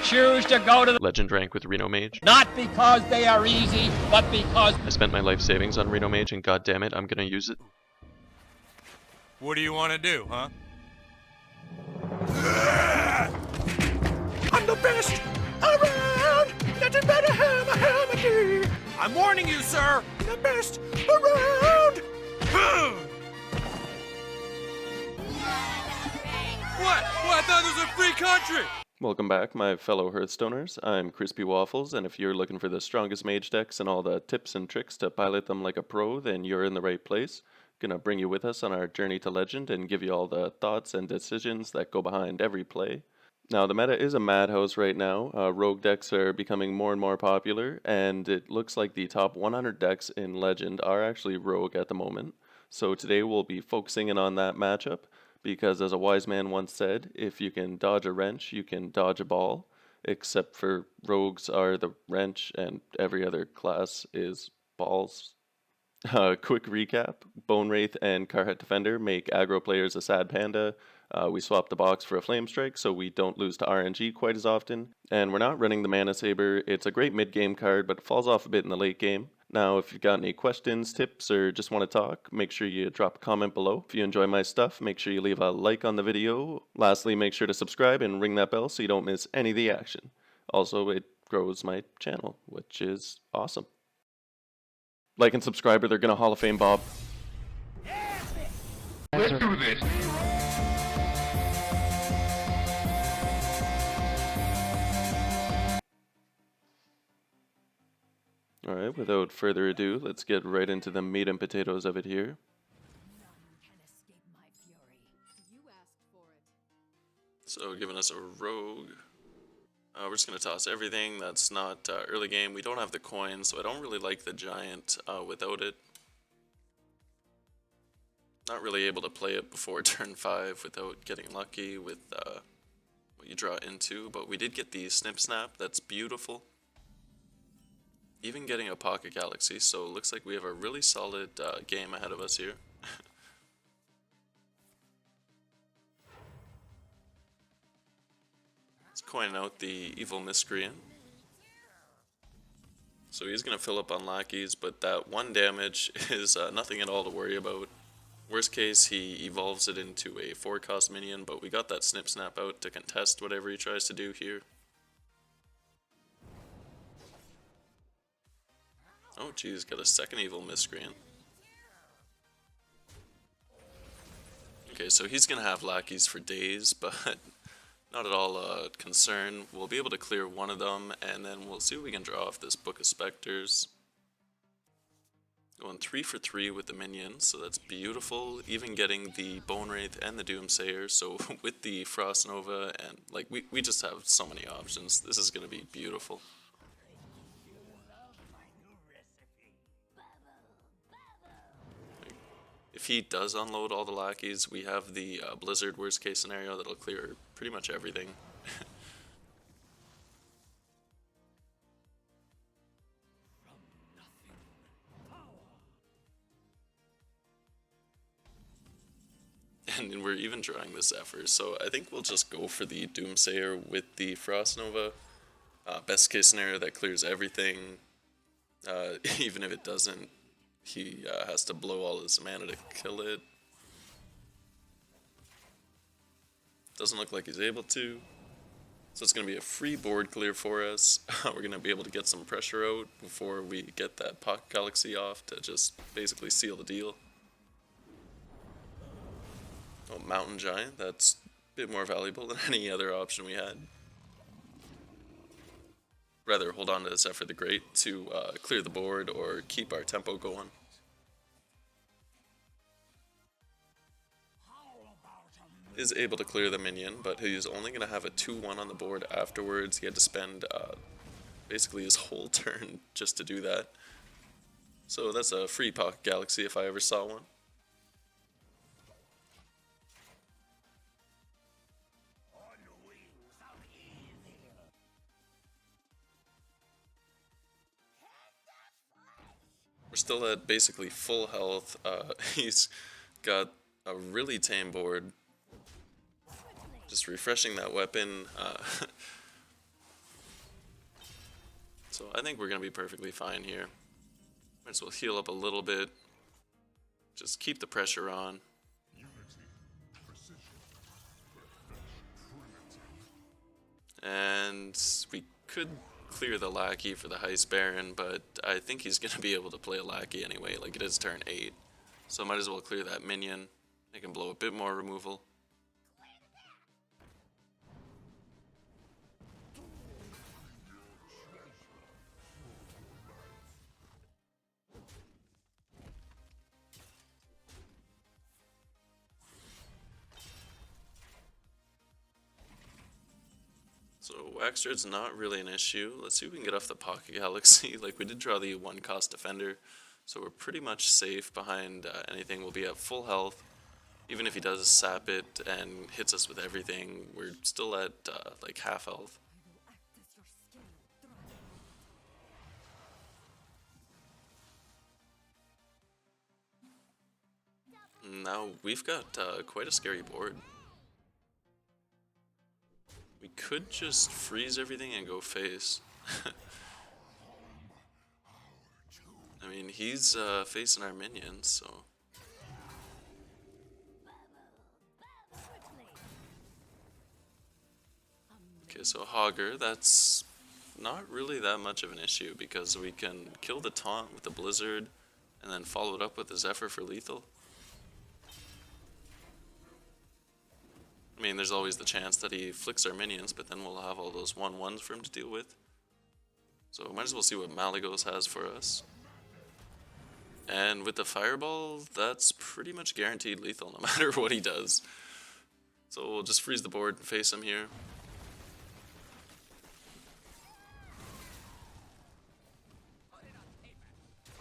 choose to go to the Legend rank with Reno Mage. not because they are easy, but because I spent my life savings on Reno Mage and goddammit, I'm gonna use it. What do you want to do, huh? I'm the best around. Nothing but a hammer. I'm warning you, sir! The best around. What? I thought this was a free country! Welcome back, my fellow Hearthstoners. I'm CrispyWaffles, and if you're looking for the strongest mage decks and all the tips and tricks to pilot them like a pro, then you're in the right place. Gonna bring you with us on our journey to legend and give you all the thoughts and decisions that go behind every play. Now, the meta is a madhouse right now. Rogue decks are becoming more and more popular, and it looks like the top 100 decks in Legend are actually Rogue at the moment. So today we'll be focusing in on that matchup, because as a wise man once said, if you can dodge a wrench, you can dodge a ball, except for rogues are the wrench and every other class is balls. Quick recap, Bone Wraith and Carhet Defender make aggro players a sad panda. We swapped the box for a Flame Strike so we don't lose to RNG quite as often. And we're not running the Mana Saber. It's a great mid-game card, but it falls off a bit in the late game. Now, if you've got any questions, tips, or just want to talk, make sure you drop a comment below. If you enjoy my stuff, make sure you leave a like on the video. Lastly, make sure to subscribe and ring that bell so you don't miss any of the action. Also, it grows my channel, which is awesome. Like and subscribe or they're gonna Hall of Fame Bob. Let's do this. Alright, without further ado, let's get right into the meat and potatoes of it here. So, giving us a rogue. We're just going to toss everything that's not early game. We don't have the coin, so I don't really like the giant without it. Not really able to play it before turn 5 without getting lucky with what you draw into, but we did get the Snip Snap. That's beautiful. Even getting a Pocket Galaxy, so it looks like we have a really solid game ahead of us here. Let's coin out the Evil Miscreant. So he's going to fill up on lackeys, but that 1 damage is nothing at all to worry about. Worst case, he evolves it into a 4-cost minion, but we got that Snip Snap out to contest whatever he tries to do here. Oh geez, got a second Evil Miscreant. Okay, so he's gonna have lackeys for days, but not at all a concern. We'll be able to clear one of them, and then we'll see what we can draw off this Book of Specters. Going 3 for 3 with the minions, so that's beautiful. Even getting the Bone Wraith and the Doomsayer, so with the Frost Nova, and like we just have so many options. This is gonna be beautiful. If he does unload all the lackeys, we have the Blizzard worst case scenario that'll clear pretty much everything. And we're even drawing the Zephyr, so I think we'll just go for the Doomsayer with the Frost Nova. Best case scenario, that clears everything. Even if it doesn't, he has to blow all his mana to kill it. Doesn't look like he's able to. So it's going to be a free board clear for us. We're going to be able to get some pressure out before we get that Pocket Galaxy off to just basically seal the deal. Oh, Mountain Giant, that's a bit more valuable than any other option we had. Rather hold on to Zephrys the Great to clear the board or keep our tempo going. Is able to clear the minion, but he's only going to have a 2-1 on the board afterwards. He had to spend basically his whole turn just to do that. So that's a free Pocket Galaxy if I ever saw one. We're still at basically full health. He's got a really tame board. Just refreshing that weapon. So I think we're going to be perfectly fine here. Might as well heal up a little bit. Just keep the pressure on. And we could clear the Lackey for the Heist Baron, but I think he's going to be able to play a Lackey anyway. Like, it is turn 8. So might as well clear that minion. Make him blow a bit more removal. So Waxdred's not really an issue. Let's see if we can get off the Pocket Galaxy. Like, we did draw the 1-cost Defender, so we're pretty much safe behind anything. We'll be at full health. Even if he does sap it and hits us with everything, we're still at like half health. Now we've got quite a scary board. We could just freeze everything and go face. I mean, he's facing our minions, so... Okay, so Hogger, that's not really that much of an issue because we can kill the taunt with the Blizzard and then follow it up with the Zephyr for lethal. I mean, there's always the chance that he flicks our minions, but then we'll have all those 1/1s for him to deal with. So might as well see what Malygos has for us. And with the Fireball, that's pretty much guaranteed lethal no matter what he does. So we'll just freeze the board and face him here.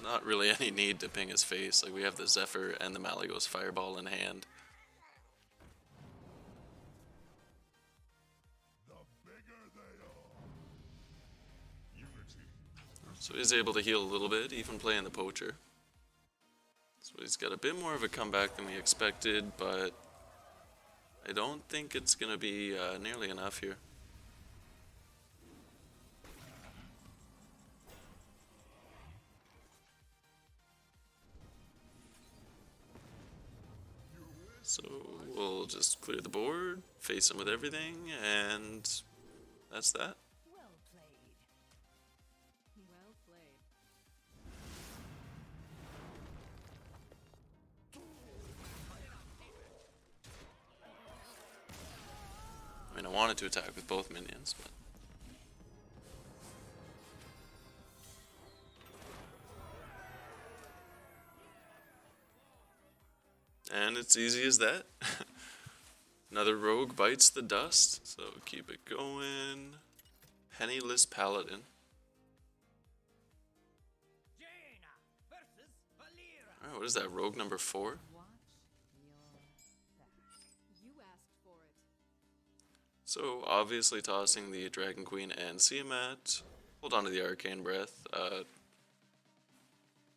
Not really any need to ping his face, like we have the Zephyr and the Malygos Fireball in hand. So he's able to heal a little bit, even playing the Poacher. So he's got a bit more of a comeback than we expected, but I don't think it's going to be nearly enough here. So we'll just clear the board, face him with everything, and that's that. I mean, I wanted to attack with both minions, but... And it's easy as that. Another rogue bites the dust, so keep it going. Penniless Paladin. Alright, what is that, rogue number 4? So, obviously tossing the Dragon Queen and Tiamat. Hold on to the Arcane Breath.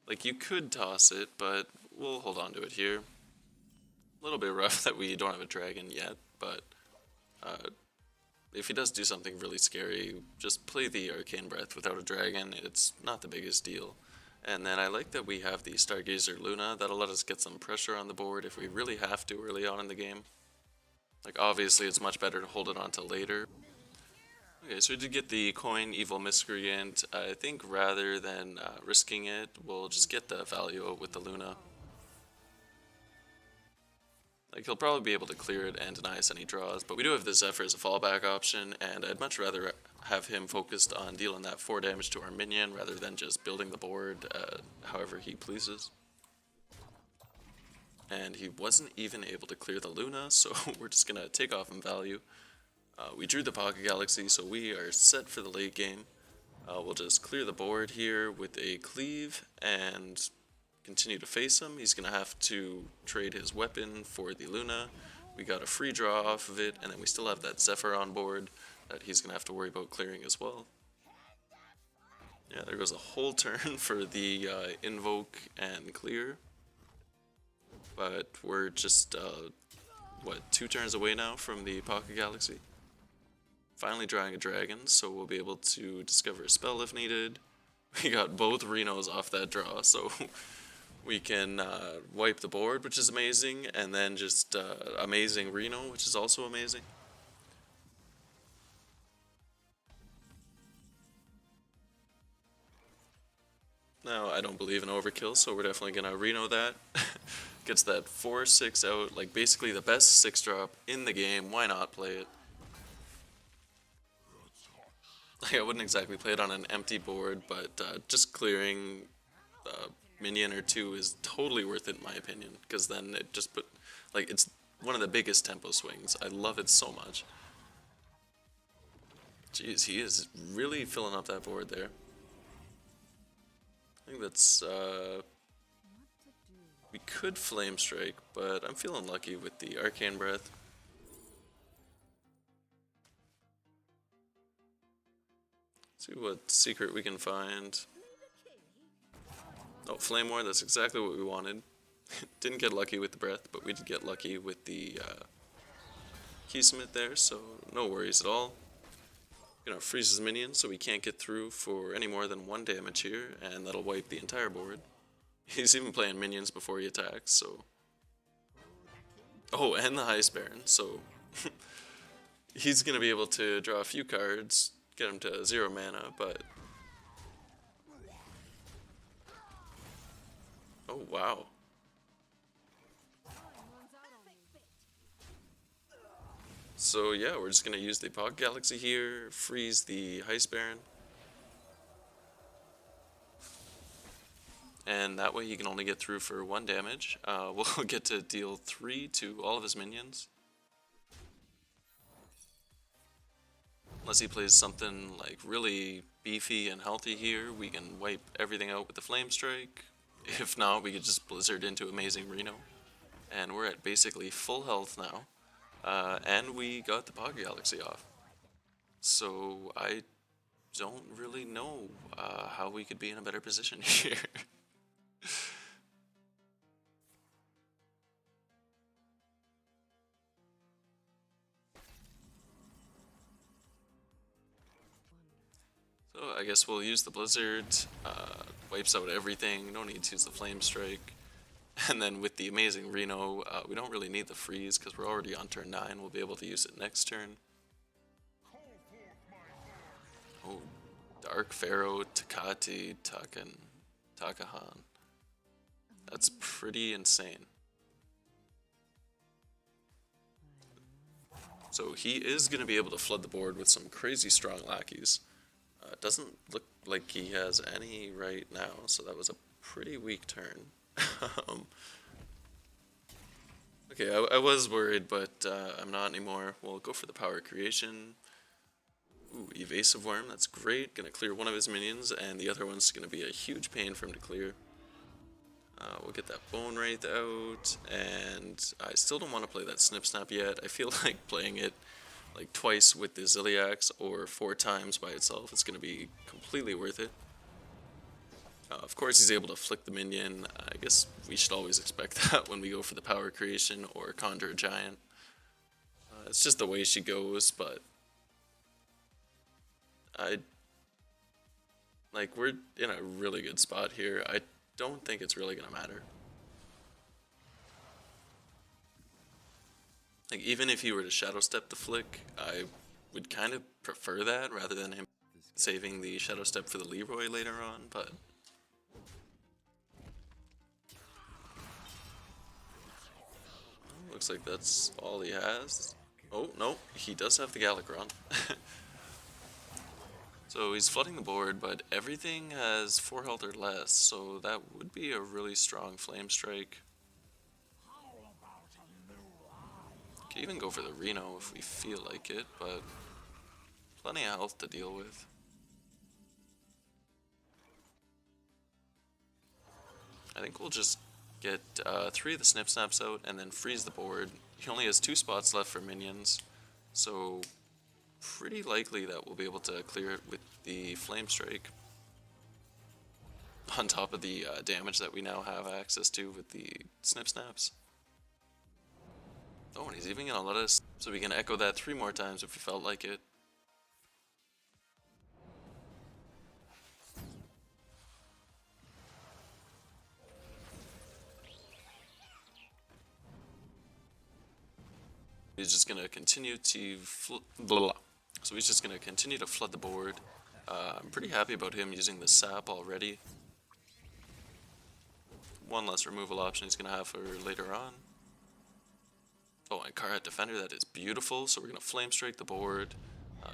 Like, you could toss it, but we'll hold on to it here. A little bit rough that we don't have a dragon yet, but if he does do something really scary, just play the Arcane Breath without a dragon. It's not the biggest deal. And then I like that we have the Stargazer Luna. That'll let us get some pressure on the board if we really have to early on in the game. Like, obviously, it's much better to hold it on till later. Okay, so we did get the coin Evil Miscreant. I think rather than risking it, we'll just get the value out with the Luna. Like, he'll probably be able to clear it and deny us any draws, but we do have the Zephyr as a fallback option, and I'd much rather have him focused on dealing that 4 damage to our minion rather than just building the board however he pleases. And he wasn't even able to clear the Luna, so we're just going to take off in value. We drew the Pocket Galaxy, so we are set for the late game. We'll just clear the board here with a Cleave and continue to face him. He's going to have to trade his weapon for the Luna. We got a free draw off of it, and then we still have that Zephyr on board that he's going to have to worry about clearing as well. Yeah, there goes a whole turn for the Invoke and Clear. But we're just, what, 2 turns away now from the Pocket Galaxy? finally drawing a dragon, so we'll be able to discover a spell if needed. We got both Renos off that draw, so we can wipe the board, which is amazing, and then just amazing Reno, which is also amazing. Now, I don't believe in overkill, so we're definitely going to Reno that. Gets that 4-6 out, like basically the best 6-drop in the game. Why not play it? Like, I wouldn't exactly play it on an empty board, but just clearing a minion or two is totally worth it in my opinion, because then it just put, like, it's one of the biggest tempo swings. I love it so much. Jeez, he is really filling up that board there. I think that's, we could Flame Strike, but I'm feeling lucky with the Arcane Breath. See what secret we can find. Oh, Flame War, that's exactly what we wanted. Didn't get lucky with the Breath, but we did get lucky with the Keysmith there, so no worries at all. Gonna freeze his minions so we can't get through for any more than 1 damage here, and that'll wipe the entire board. He's even playing minions before he attacks, so... Oh, and the Heist Baron, so... He's gonna be able to draw a few cards, get him to 0 mana, but... Oh, wow. So yeah, we're just gonna use the Pog Galaxy here, freeze the Heist Baron. And that way he can only get through for 1 damage. We'll get to deal 3 to all of his minions. Unless he plays something like really beefy and healthy here, we can wipe everything out with the Flame Strike. If not, we could just Blizzard into Amazing Reno. And we're at basically full health now. And we got the Pog Galaxy off. So I don't really know how we could be in a better position here. So I guess we'll use the Blizzard, wipes out everything, no need to use the Flame Strike. And then with the Amazing Reno, we don't really need the freeze because we're already on turn 9, we'll be able to use it next turn. Oh, Dark Pharaoh, Takati, Takahan. That's pretty insane. So he is going to be able to flood the board with some crazy strong lackeys. Doesn't look like he has any right now, so that was a pretty weak turn. Okay, I was worried, but I'm not anymore. We'll go for the Power Creation. Ooh, Evasive Worm, that's great. Gonna clear one of his minions, and the other one's gonna be a huge pain for him to clear. We'll get that Bone Wraith out, and I still don't want to play that Snip Snap yet. I feel like playing it like twice with the Zilliax or 4 times by itself. It's gonna be completely worth it. Of course he's able to flick the minion. I guess we should always expect that when we go for the Power Creation or Conjure a Giant. It's just the way she goes, but we're in a really good spot here. I don't think it's really gonna matter. Like, even if he were to Shadow Step the flick, I would kind of prefer that rather than him saving the Shadow Step for the Leroy later on, but... Looks like that's all he has. Oh, no, he does have the Galakrond. So he's flooding the board, but everything has 4 health or less, so that would be a really strong Flame Strike. Could even go for the Reno if we feel like it, but plenty of health to deal with. I think we'll just get 3 of the Snip Snaps out and then freeze the board. He only has 2 spots left for minions, so pretty likely that we'll be able to clear it with the Flame Strike. On top of the damage that we now have access to with the Snip Snaps. Oh, and he's even gonna let us, so we can echo that 3 more times if we felt like it. He's just going to continue to blah, blah. So he's just going to continue to flood the board. I'm pretty happy about him using the sap already. One less removal option he's going to have for later on. Oh, and Carhat Defender, that is beautiful. So we're going to Flame Strike the board,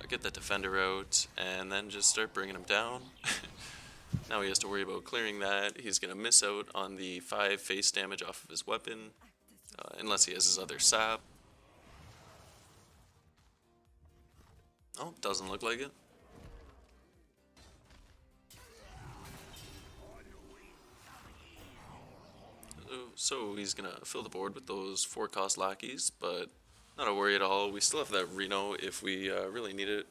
get that Defender out, and then just start bringing him down. Now he has to worry about clearing that. He's going to miss out on the 5 face damage off of his weapon, unless he has his other sap. Oh, doesn't look like it. So he's going to fill the board with those 4-cost lackeys, but not a worry at all. We still have that Reno if we really need it.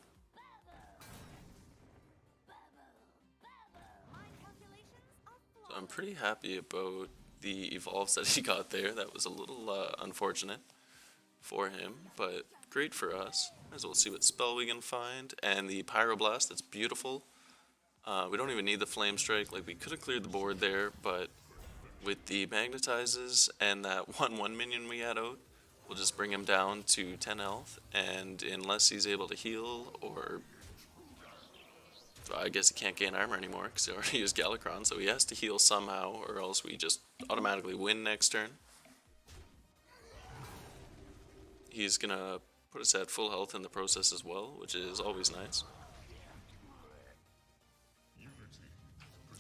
So I'm pretty happy about the evolves that he got there. That was a little unfortunate for him, but great for us. Might as well see what spell we can find. And the Pyroblast, that's beautiful. We don't even need the Flame Strike. Like, we could have cleared the board there, but with the Magnetizes and that 1/1 minion we had out, we'll just bring him down to 10 health, and unless he's able to heal, or I guess he can't gain armor anymore because he already used Galakrond, so he has to heal somehow, or else we just automatically win next turn. He's gonna put us at full health in the process as well, which is always nice.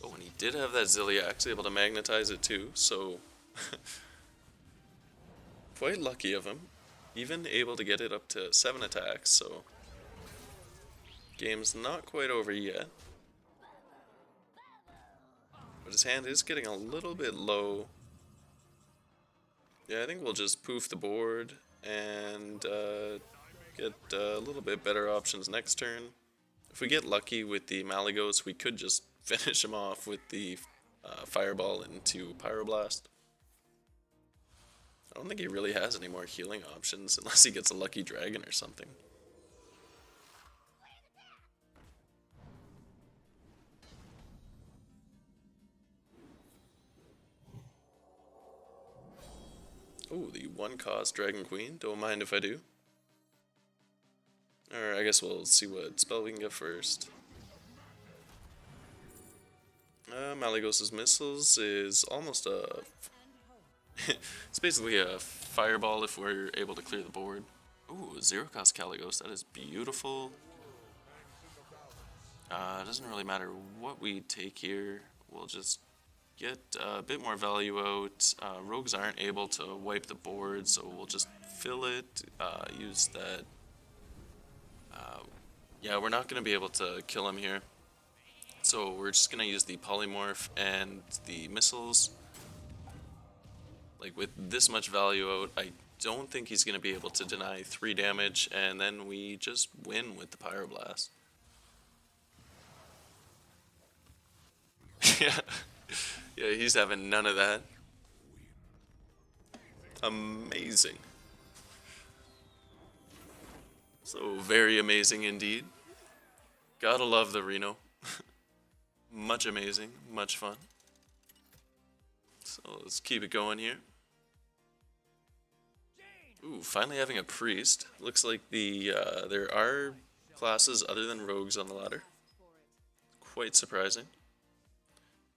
Oh, and he did have that Zilliax, able to magnetize it too, so quite lucky of him. Even able to get it up to 7 attacks, so game's not quite over yet. But his hand is getting a little bit low. Yeah, I think we'll just poof the board and get a little bit better options next turn. If we get lucky with the Malygos, we could just finish him off with the Fireball into Pyroblast. I don't think he really has any more healing options unless he gets a lucky dragon or something. Oh, the 1-cost Dragon Queen. Don't mind if I do. Or I guess we'll see what spell we can get first. Malygos' Missiles is almost a... it's basically a Fireball if we're able to clear the board. Ooh, 0-cost Kaligos. That is beautiful. It doesn't really matter what we take here. We'll just get a bit more value out. Rogues aren't able to wipe the board, so we'll just fill it, use that. Yeah, we're not going to be able to kill him here. So we're just going to use the Polymorph and the Missiles. Like, with this much value out, I don't think he's going to be able to deny 3 damage, and then we just win with the Pyroblast. Yeah. Yeah, he's having none of that. Amazing. So very amazing indeed. Gotta love the Reno. Much amazing, much fun. So let's keep it going here. Ooh, finally having a priest. Looks like there are classes other than rogues on the ladder. Quite surprising.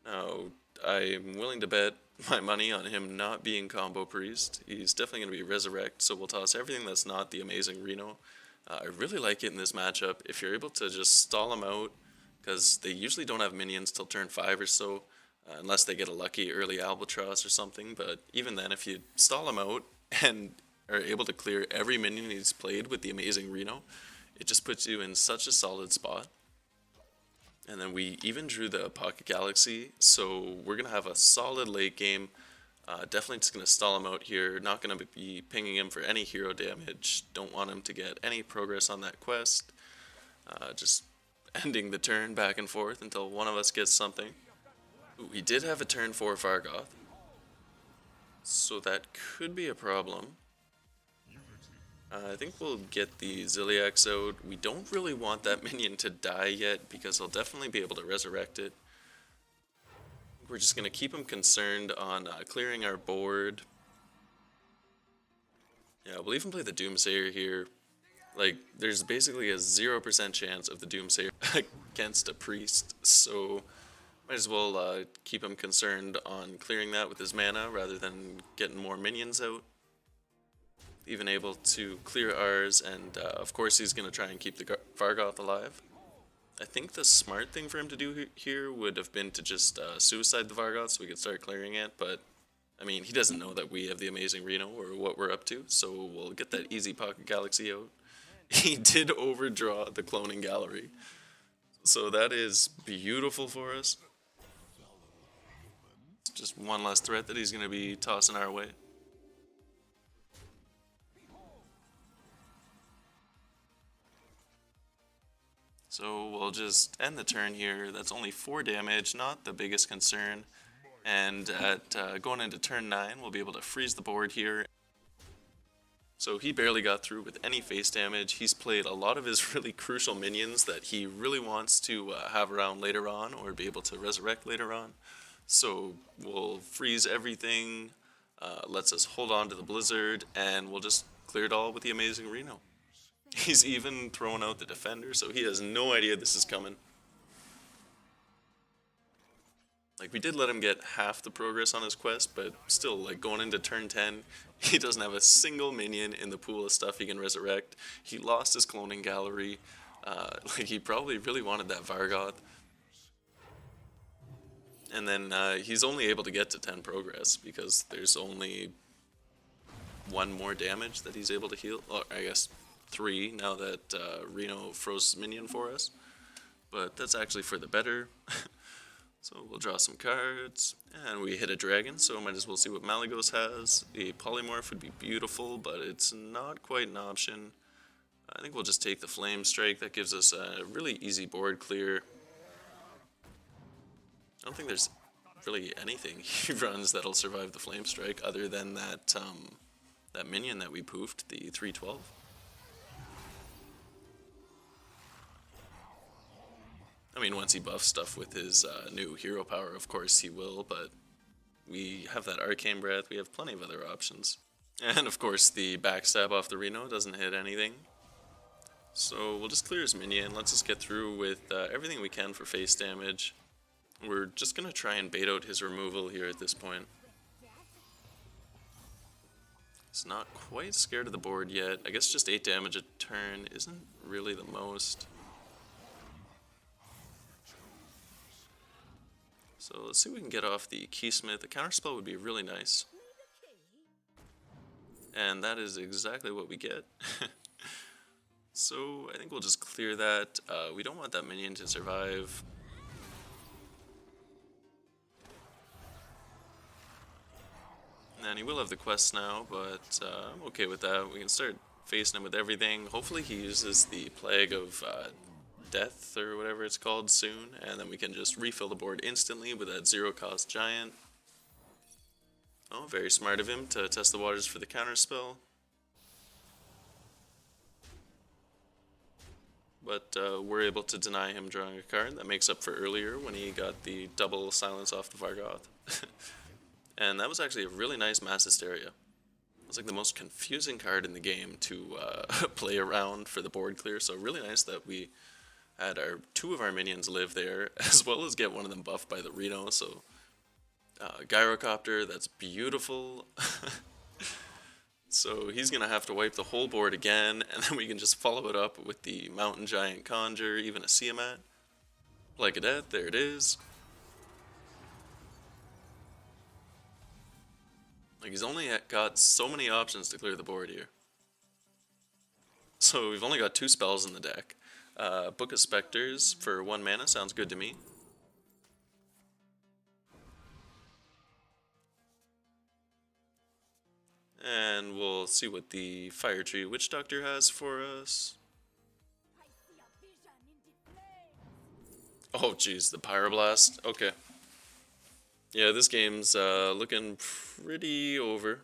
Now, I'm willing to bet my money on him not being combo priest. He's definitely going to be resurrect, so we'll toss everything that's not the amazing Reno. I really like it in this matchup. If you're able to just stall him out, because they usually don't have minions till turn 5 or so, unless they get a lucky early Albatross or something. But even then, if you stall him out and are able to clear every minion he's played with the amazing Reno, it just puts you in such a solid spot. And then we even drew the Pocket Galaxy, so we're going to have a solid late game. Definitely just going to stall him out here. Not going to be pinging him for any hero damage. Don't want him to get any progress on that quest. Just ending the turn back and forth until one of us gets something. Ooh, he did have a turn 4 Fargoth, so that could be a problem. I think we'll get the Zilliax out. We don't really want that minion to die yet because he'll definitely be able to resurrect it. We're just going to keep him concerned on clearing our board. Yeah, we'll even play the Doomsayer here. Like, there's basically a 0% chance of the Doomsayer against a priest, so might as well keep him concerned on clearing that with his mana rather than getting more minions out. Even able to clear ours, and of course he's going to try and keep the Vargoth alive. I think the smart thing for him to do here would have been to just suicide the Vargoth so we could start clearing it, but I mean, he doesn't know that we have the amazing Reno or what we're up to, so we'll get that easy Pocket Galaxy out. He did overdraw the cloning gallery, so that is beautiful for us. It's just one less threat that he's going to be tossing our way. So we'll just end the turn here. That's only 4 damage, not the biggest concern. And at going into turn 9, we'll be able to freeze the board here. So he barely got through with any face damage. He's played a lot of his really crucial minions that he really wants to have around later on or be able to resurrect later on. So we'll freeze everything, lets us hold on to the Blizzard, and we'll just clear it all with the amazing Reno. He's even thrown out the Defender, so he has no idea this is coming. Like, we did let him get half the progress on his quest, but still, like, going into turn 10, he doesn't have a single minion in the pool of stuff he can resurrect. He lost his cloning gallery. Like, he probably really wanted that Vargoth. And then he's only able to get to 10 progress because there's only 1 more damage that he's able to heal. Or, I guess 3 now that Reno froze his minion for us. But that's actually for the better. So we'll draw some cards, and we hit a dragon, so might as well see what Malygos has. A polymorph would be beautiful, but it's not quite an option. I think we'll just take the Flame Strike. That gives us a really easy board clear. I don't think there's really anything he runs that'll survive the Flame Strike other than that that minion that we poofed, the 312. I mean, once he buffs stuff with his new hero power, of course he will, but we have that Arcane Breath, we have plenty of other options. And of course the backstab off the Reno doesn't hit anything. So we'll just clear his minion, let's just get through with everything we can for face damage. We're just going to try and bait out his removal here at this point. He's not quite scared of the board yet. I guess just 8 damage a turn isn't really the most. So let's see if we can get off the Keysmith. The counterspell would be really nice. And that is exactly what we get. So I think we'll just clear that. We don't want that minion to survive. And he will have the quest now, but I'm okay with that. We can start facing him with everything. Hopefully he uses the Plague of Death or whatever it's called soon, and then we can just refill the board instantly with that 0-cost giant. Oh, very smart of him to test the waters for the counterspell. But we're able to deny him drawing a card. That makes up for earlier when he got the double silence off the Vargoth. And that was actually a really nice Mass Hysteria. It was like the most confusing card in the game to play around for the board clear, so really nice that we had 2 of our minions live there, as well as get one of them buffed by the Reno, so Gyrocopter, that's beautiful. So he's going to have to wipe the whole board again, and then we can just follow it up with the Mountain Giant Conjure, even a Tiamat. Like a Death, there it is. Like, he's only got so many options to clear the board here. So we've only got 2 spells in the deck. Book of Specters for 1 mana sounds good to me. And we'll see what the Firetree Witchdoctor has for us. Oh jeez, the Pyroblast. Okay. Yeah, this game's looking pretty over.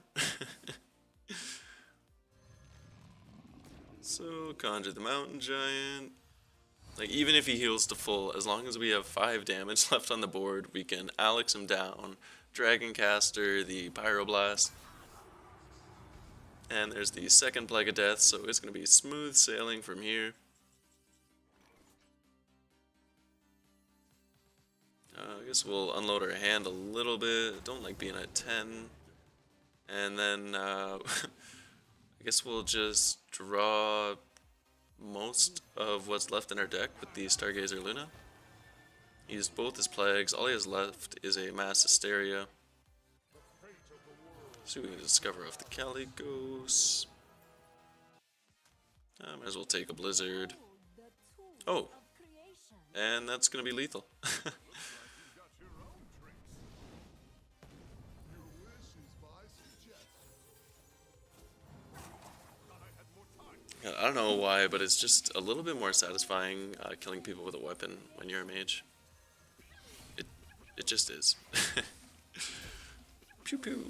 So, conjure the Mountain Giant. Like, even if he heals to full, as long as we have 5 damage left on the board, we can Alex him down. Dragoncaster, the Pyroblast. And there's the second Plague of Death, so it's going to be smooth sailing from here. I guess we'll unload our hand a little bit. Don't like being at 10. And then I guess we'll just draw most of what's left in our deck with the Stargazer Luna. He used both his plagues. All he has left is a Mass Hysteria. See if we can discover off the Caligos. Might as well take a Blizzard. Oh, and that's going to be lethal. I don't know why, but it's just a little bit more satisfying killing people with a weapon when you're a mage. It just is. Pew pew.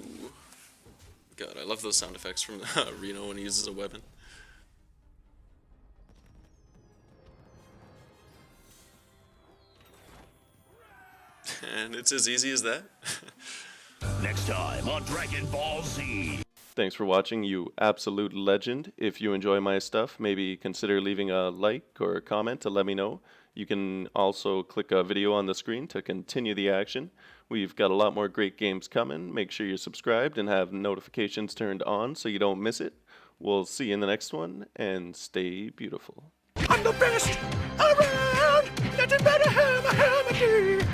God, I love those sound effects from Reno when he uses a weapon. And it's as easy as that. Next time on Dragon Ball Z. Thanks for watching, you absolute legend. If you enjoy my stuff, maybe consider leaving a like or a comment to let me know. You can also click a video on the screen to continue the action. We've got a lot more great games coming. Make sure you're subscribed and have notifications turned on so you don't miss it. We'll see you in the next one, and stay beautiful. I'm the best around. Nothing better, hammer, hammer,